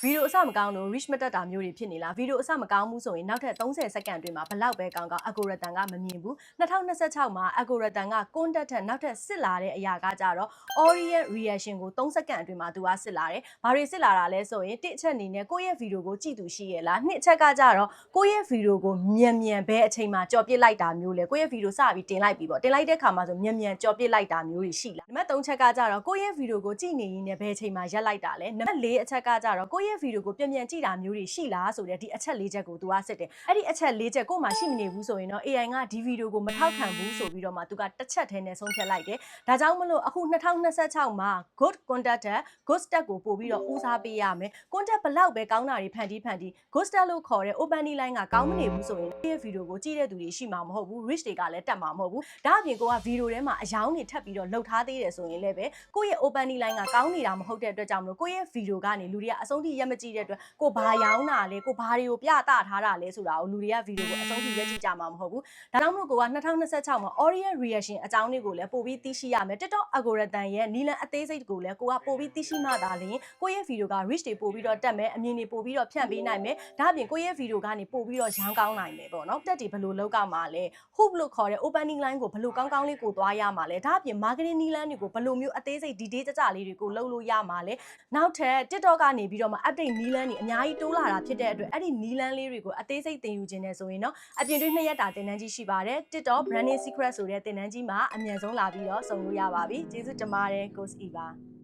ဗီဒီယိုအစမကောင်းလို့ reach မတက်တာမျိုးတွေဖြစ်နေလားဗီဒီယိုအစမကောင်းဘူးဆိုရင်နောက်ထပ်30စက္ကန့်အတွင်းမှာဘလောက်ပဲကောင်းကောင်း algorithm ကမမြင်ဘူး2026မှာ algorithm က content ထက်နောက်ထပ်စစ်လာတဲ့အရာကကြတော့ audience reaction ကို3စက္ကန့်အတွင်းမှာသူကစစ်လာတယ်။ဘာတွေစစ်လာတာလဲဆိုရင်တစ်အချက်အနေနဲ့ကိုယ့်ရဲ့ဗီဒီယိုကိုကြည့်သူရှိရဲ့လားနှစ်အချက်ကကြတော့ကိုယ့်ရဲ့ဗီဒီယိုကိုမြန်ဘဲအချိန်မှာကြော်ပစ်လိုက်တာမျိုးလေကိုယ့်ရဲ့ဗီဒီယိုစပြီးတင်လိုက်ပြီပေါ့တင်လိုက်တဲ့ခါမှာဆိုမြန်ကြော်ပစ်လိုက်တာမျိုးတွေရှိလားနံပါတ်3ချက်ကကြတော့ကိုယ့်ရဲ့ဗီဒီယိုကိုကြည့်နေရင်းနဲ့ဘယ်အချိန်မှာရက်လိုက်တာလဲနံပါတ်4အချက်ကကြတော့ကိုယ့်ရဲ့ဗီဒီယိုကိုပြန်ကြည့်တာမျိုးတွေရှိလားဆိုတဲ့ဒီအချက်၄ချက်ကိုသူကစစ်တယ်အဲ့ဒီအချက်၄ချက်ကိုမှရှိမနေဘူးဆိုရင်တော့ AI ကဒီဗီဒီယိုကိုမထောက်ခံဘူးဆိုပြီးတော့မှသူကတစ်ချက်ထဲနဲ့ဆုံးဖြတ်လိုက်တယ်ဒါကြောင့်မလို့အခု2026မှာ good content တဲ့ good step ကိုပို့ပြီးတော့ဦးစားပေးရမယ် content ဘလောက်ပဲကောင်းတာတွေဖန်တီး good step လို့ခေါ်တဲ့ open line ကကောင်းမနေဘူးဆိုရင်ဒီဗီဒီယိုကိုကြည့်တဲ့သူတွေရှိမှာမဟုတ်ဘူး reach တွေကလည်းတက်မှာမဟုတ်ဘူးဒါအပြင်ကိုကဗီဒီယိုထဲမှာအယောင်းတွေထပ်ပြီးတော့လှုပ်ထားသေးတယ်ဆိုရင်လည်းပဲကိုယ့်ရဲ့ open line ကကောင်းနေတာမဟုတ်တဲ့အတွက်ကြောင့်မလို့ကိုယ့်ရဲ့ဗီဒီယိုကနေလူတွေကအဆုံးထိရက်မကြည့်တဲ့အတွက်ကိုဘာရောင်းတာလဲကိုဘာတွေကိုပြသထားတာလဲဆိုတာကိုလူတွေကဗီဒီယိုကိုအဆုံးထိရက်ကြည့်ကြမှာမဟုတ်ဘူးဒါကြောင့်မလို့ကိုက2026မှာ audience reaction အကြောင်းတွေကိုလည်းပို့ပြီးသိရှိရမယ် TikTok algorithm ရဲ့နီလန်အသေးစိတ်ကိုလည်းကိုကပို့ပြီးသိရှိမှသာလျှင်ကိုယ့်ရဲ့ဗီဒီယိုက reach တွေပို့ပြီးတော့တက်မယ်အမြင်တွေပို့ပြီးတော့ဖြန့်ပေးနိုင်မယ်ဒါအပြင်ကိုယ့်ရဲ့ဗီဒီယိုကနေပို့ပြီးတော့ရောင်းကောင်းနိုင်မယ်ပေါ့နော်တက်တွေဘယ်လိုလုပ်ကြမှာလဲ hook လို့ခေါ်တဲ့ opening line ကိုဘယ်လိုကောင်းလေးကိုသွားရမှာလဲဒါအပြင် marketing နီလန်တွေကိုဘယ်လိုမျိုးအသေးစိတ် detail ကြလေးတွေကိုလုပ်လို့ရမှာလဲနောက်ထပ် TikTok ကနေပြီးတော့မှ update နီလန်တွေအများကြီးတိုးလာတာဖြစ်တဲ့အတွက်အဲ့ဒီနီလန်လေးတွေကိုအသေးစိတ်သင်ယူခြင်းနဲ့ဆိုရင်တော့အပြင်တွင်း2ရက်တာသင်တန်းကြီးရှိပါတယ် TikTok branding secret ဆိုတဲ့သင်တန်းကြီးမှာအမြန်ဆုံးလာပြီးတော့စုံလို့ရပါပြီကျေးဇူးတင်ပါတယ် Coach E ပါ